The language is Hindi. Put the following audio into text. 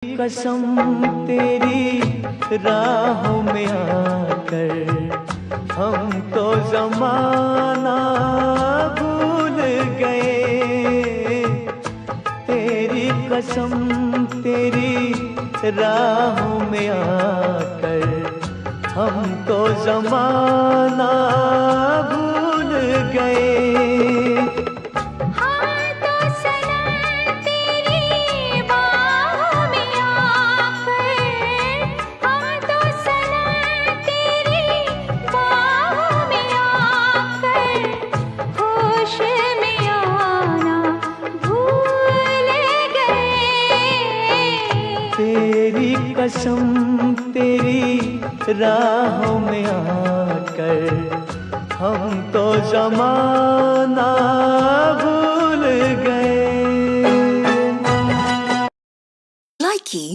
कसम तेरी राहों में आकर हम तो ज़माना भूल गए। तेरी कसम तेरी राहों में आकर हम तो ज़माना भूल गए। तेरी कसम तेरी राहों में आकर हम तो ज़माना भूल गए। Likey